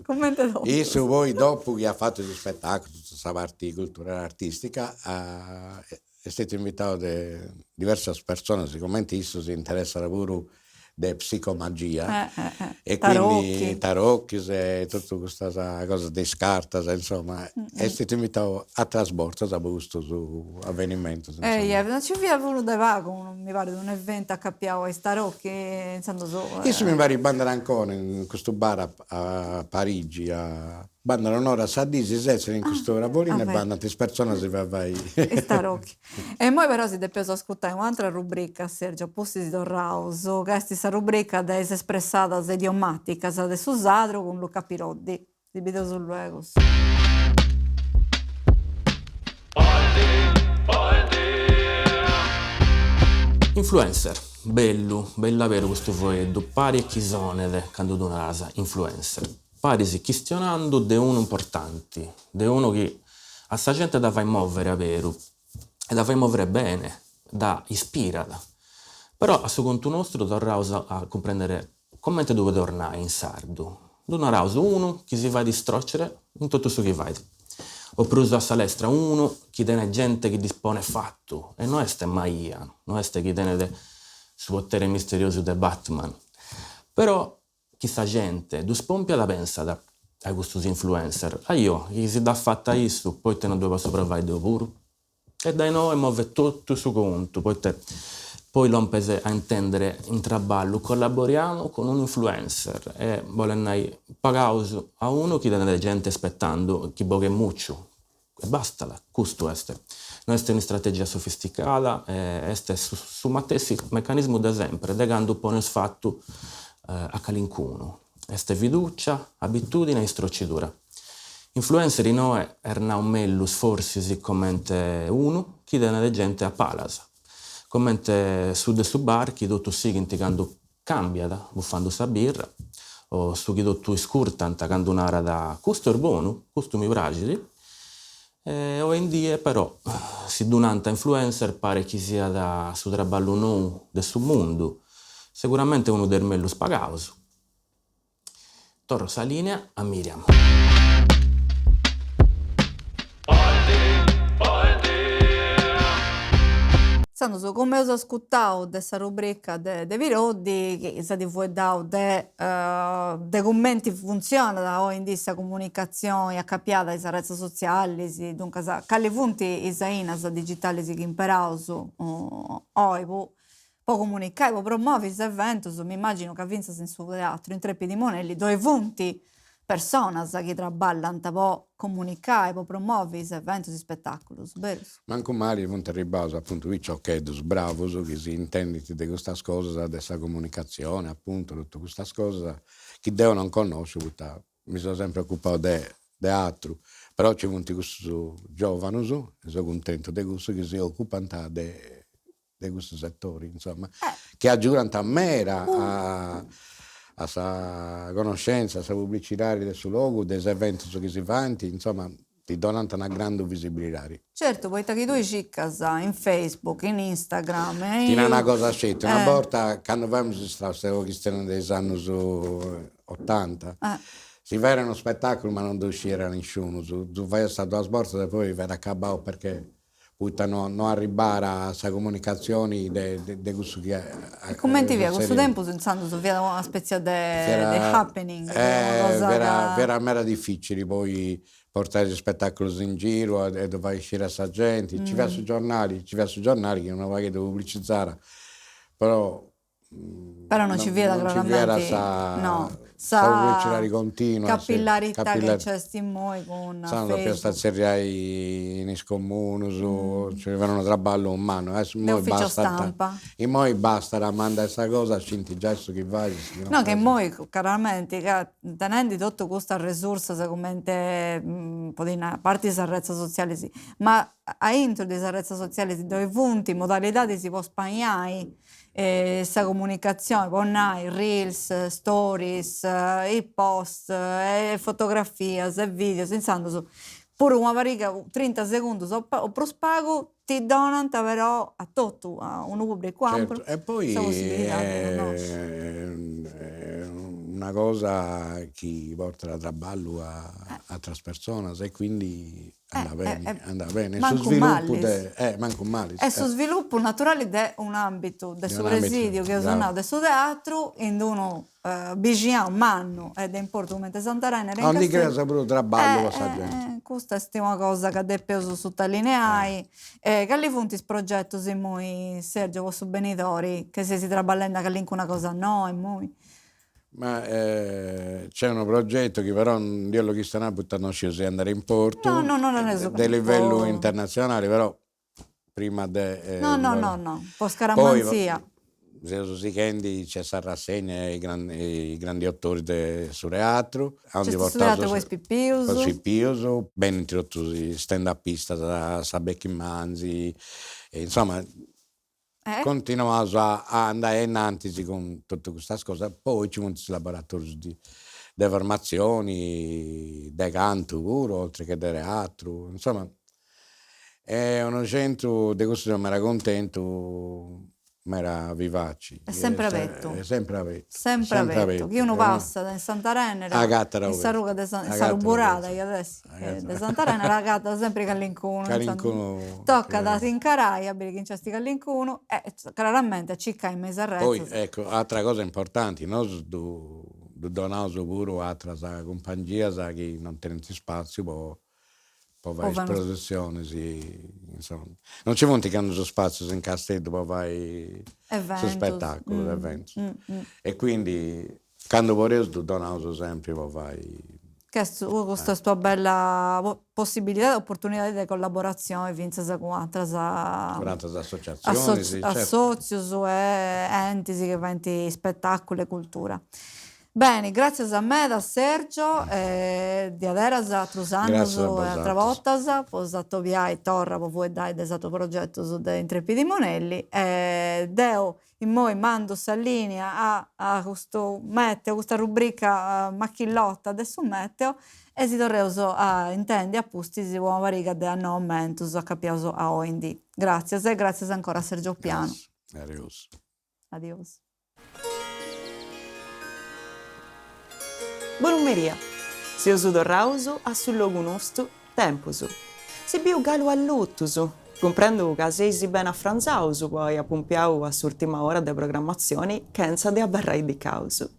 Come te lo E se voi dopo che ha fatto il spettacolo, tutta questa parte culturale e artistica, è stato invitato da diverse persone, sicuramente isso si interessa pure di psicomagia e quindi tarocchi e tutta questa cosa di scartas, insomma, è stato invitato a trasbordo a questo su avvenimento. non ci via voluto da vago, mi pare, di un evento a Cappiao ai Starocchi, Io mi pare bandare ancora in questo bar a Parigi, bandano un'ora a Disi, essere in questo ravolino e bandano le persone si va vai. Starocchi. E poi però si deve ascoltare un'altra rubrica, Sergio, posti di Torraus, che è questa rubrica des espressadas idiomaticas de su Sadro con Luca Piroddi. Di video sul luego. Influencer, bella vero questo fuoreddo, pari e chi sono quando tu nasa influencer. Pari si questionando de uno importante, de uno che a sta gente da fai muovere a vero, e da fai muovere bene, da ispirata. Però a suo conto nostro torniamo a comprendere come te dove tornare in sardo. Non rauso uno che si va a distruggere in tutto ciò che vai. Ho preso a salestra uno che tiene gente che dispone fatto e non è magia, non è che tiene su potere misterioso di Batman. Però questa gente, du spompia la pensa a questi influencer. A io, che si dà fatta isso, poi te ne dove sopravvivere pure. E dai noi muove tutto su conto, poi lo impese a intendere in traballo, collaboriamo con un influencer e vogliono pagare a uno che tiene gente aspettando che boghe muccio. E basta, questo è. Non è una strategia sofisticata, è su matessi meccanismo da sempre, legando un po' nel fatto a calincuno. È fiducia, abitudine e stroccidura. Influencer in noi erano un mello sforzi come uno che tiene gente a palasa. Come su de su barchi, tutto si indicando cambia, buffando sa birra, o su chi tutto scurtan, tacando un'ara da questo è buono, questo mi piace. O in dia però, si dunanta influencer pare che sia da su traballo nuovo del suo mondo, sicuramente uno del mello spagato. Torro sa linea a Miriam. Sanno, come ho ascoltato questa rubrica de Piroddi, che sa di voi dato de commenti funziona oggi in questa comunicazione accappiata ai reti sociali, dunque quali punti isainas digitali che imparano oggi può comunicare, può promuovere questi eventi, mi immagino che vinca in suo teatro, in Treppi di Monelli, dove punti persone che traballano, può comunicare, può promuovere questi eventi, questi spettacoli, vero? Manco male, non ti ribaso, appunto, qui c'ho che bravo, che si intende di questa cosa, di questa comunicazione, appunto, tutte queste cose, che devono non conoscere, mi sono sempre occupato di altro, però ci sono questi giovani, sono contento di questo, che si occupano di questi settori, insomma, che aggiungono a me a sa conoscenza, a sa pubblicità del suo luogo, degli eventi che si fanno, insomma, ti donano una grande visibilità. Certo, poi che tu ciccas in Facebook, in Instagram, Tiene una cosa scelta, una volta quando abbiamo stato cristiani degli anni 80, si vedeva uno spettacolo ma non usciva nessuno, tu fai stato a sborsa e poi viene accabato perché non arrivare a questa comunicazione di questo che è. Come ti via, questo tempo pensando su via una specie di happening, era mera difficile poi portare gli spettacoli in giro e doveva uscire a sta gente, ci va sui giornali che non va che devo pubblicizzare, però non ci vede claramente pubblicità continua, capillarità che c'è in noi con sanno per stare in comuni, ci vengono traballo in mano, ufficio stampa. E poi basta la manda questa cosa, scinti già su chi vai. No, che poi chiaramente tenendo tutto questa risorsa come a parte di sarrezza sociale sì, ma a intro di sarrezza sociale dove punti, modalità di si può spagnare questa comunicazione con i reels, stories, i post, fotografie, video, senza pure una varica 30 secondi o prospago ti donano però a tutto, a un pubblico ampio. Certo. E poi una cosa che porta la traballo a altre persone e quindi anda bene. Manco male. E su sviluppo naturale di un ambito del suo presidio che è nato del suo teatro in uno vicino un anno ed è importante Santarene non di che pure traballo questa gente. Questa è una cosa che è peso sottolineai che lì funti il progetto se moi Sergio vostro benitori che se si traballenda che lì una cosa no e moi ma c'è un progetto che però io lo chiesto a buttare si andare in porto non è di livello internazionale però prima no po' scaramanzia si kendi c'è sta rassegna i grandi autori del suo teatro c'è studiato questo Pippiuso ben introdotto stand upista da Sabecchi Manzi insomma continuiamo a andare innanzi con tutte queste cose poi ci sono i laboratori di formazioni di canto pure oltre che di teatro insomma è un centro di questo mi era contento ma era vivace è sempre avetto che uno passa da Santarene in Saruga di Saruburata che adesso da Santarene la gatta sempre Callincuno tocca da Sincarai a Birghin Cesti Callincuno e chiaramente a Cicca in Mesarrezza poi ecco altra cosa importante noi donamo pure altre compagnie che non tenono spazio poi vai in produzione, insomma. Non ci vuole che hanno spazio in castello, poi vai su spettacolo, eventi. E quindi, quando vorrei, donavo sempre, poi vai. Questa è tua bella possibilità e opportunità di collaborazione con altre associazioni, associazioni e enti che vanno spettacolo e cultura. Bene, grazie a me, da Sergio, di aderas altros annos e altra voltas, posato via e torra, voi dai desato progetto su in Treppi di Monelli, deo in moi mando linea a questo meteo, questa rubrica macchillotta adesso meteo, e si torreuso a intendi appusti si buona variga de anno aumentus a capiaso a OND. Grazie e grazie ancora a Sergio Piano. Adios. Buonummeria, se uso do rauso a sul logo nostro temposo. Se biu galo all'ottuso, comprendo che sei ben affranzauso, poi a pompiau a s'ultima ora de programmazioni, senza de abarrai di causo.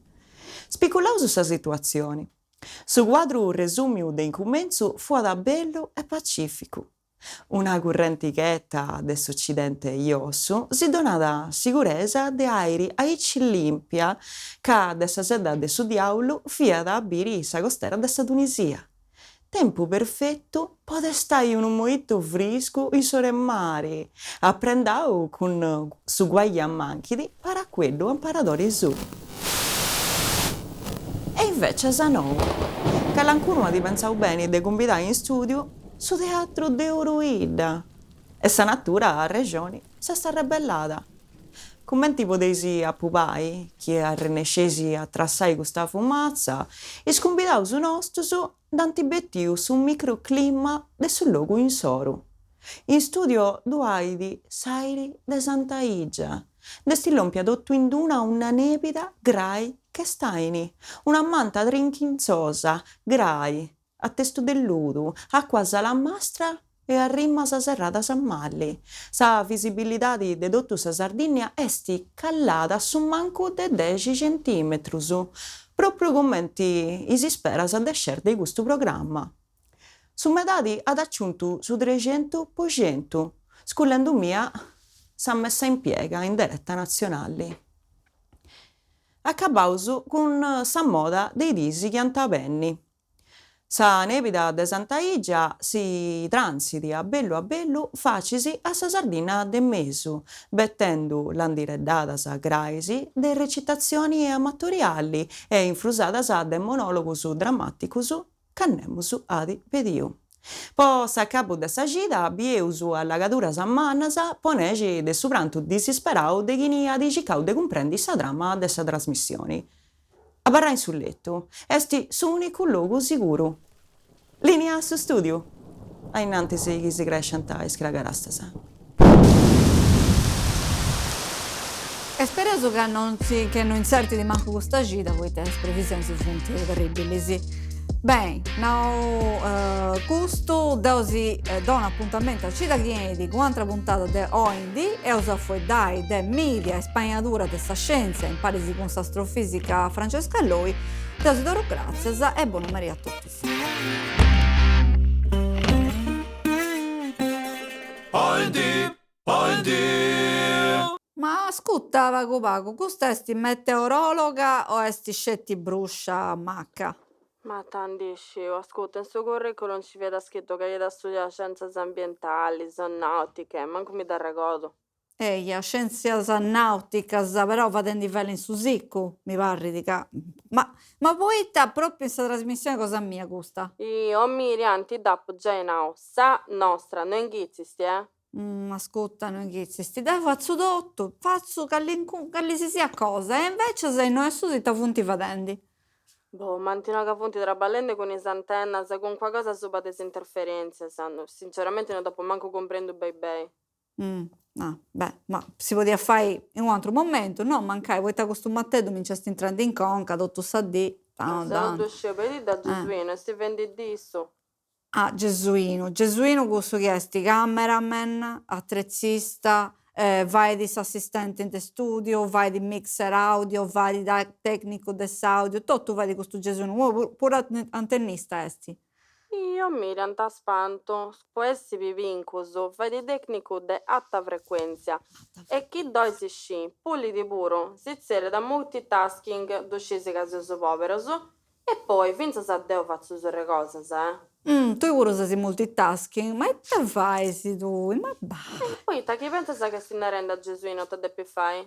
Spiculauso sa situazione. Su quadro resumiu de incummenzu fu da bello e pacifico. Una correntichetta dell'Occidente iosso si dona da sicurezza de airi aici limpia ca dessa sedda de su diaulu fia da abiri sa costera dessa Tunisia. Tempo perfetto pode stai un mojito frisco in sore mare, apprendau con su guagli a manchidi para quello imparadori su. E invece sa no, che l'ancuno di pensau bene de convidare in studio su teatro de Oruida. E sa natura a regioni sa sta rebellata. Commenti potesi a pupai, chi a renescesi a trassai questa fumazza, e sconvidau su nostro d'antibettiu su un microclima de sul logo in soro. In studio duai di Sairi de Santa Igia, de stillon dotto in duna una nepida grai che staini, una manta trinchinzosa, grai, a testo delludo, acqua salamastra e a rimma sa serrata sa malli. Sa visibilità de dotto sa Sardigna esti callata su manco de 10 centimetrus, proprio commenti si spera sa descer di questo programma. Su medati ad aggiunto su 300 po' 100, scullendo mia s'ha messa in piega in diretta nazionale. Accabausu con sa moda dei disi chiantapenni. Sa nepida de Santa Igia si transiti a bello facisi a sa Sardina de mesu, bettendo l'andireddata graisi de recitazioni amatoriali e infrusadas de monologus drammaticus cannemus adi pediu. Po sa capo de sa gita bieus allagaduras mannas ponegi de su prantu disisperau de chini adicicau de comprendi sa trama de sa trasmissioni. Abarrai sul letto, esti su unico luogo sicuro. Linea su studio. A innanti chi si crescenta e scragarastasa. E spero che non inserti di manco questa gita, poi te previsioni si funti terribili, sì. Bem, now questo dosi do un appuntamento a cittadini di un'altra puntata di Oindi e usa foi dai de media e spagnatura de sta scienza in parisi con astrofisica Francesca Loi. Dosi d'oro grazie e buon numeri a tutti. Ma ascolta, Vago Vago, questo esti meteorologa o esti scetti bruscia a macca? Ma tantissimo, ascolta, in suo curriculum ci vede scritto che hai studiare scienze ambientali, nautiche, manco mi dà regodo. Eia, scienzias nauticas, però vado in livello in Susicu, mi pare di ca. Ma poi sta proprio in questa trasmissione cosa mia gusta? Io, Miriam, ti dappo già in sa nostra, non inghizisti, Ascolta, non sti dai, faccio tutto, faccio che si sia cosa, e invece sei noi su ti funti vadendi. Boh, mantino che fonti traballando con le antennas, con qualcosa sopra delle interferenze, sanno. Sinceramente non dopo manco comprendo bene. Ma si poteva fare in un altro momento, no? Mancai, vuoi ta questo mattino cominciasti entrando in conca, dotto sa di. Se non tu vedi da Gesuino, si vende disso. Ah, Gesuino questo che è sti cameraman, attrezzista, vai di assistente in studio, vai di mixer audio, vai di tecnico des audio, tutto vai di questo Gesuino, pure antennista esti. Io Miriam t'ha spanto, può essere vincoso, fai di tecnico de alta frequenza e chi doi si sci, pulli di puro, si zere da multitasking, docesi casoso poveros e poi finza sa deo faccio sulle cose, Tu pure sei multitasking, ma che fai tu? Ma E poi ta chi pensa che si ne renda Gesuino te de più fai?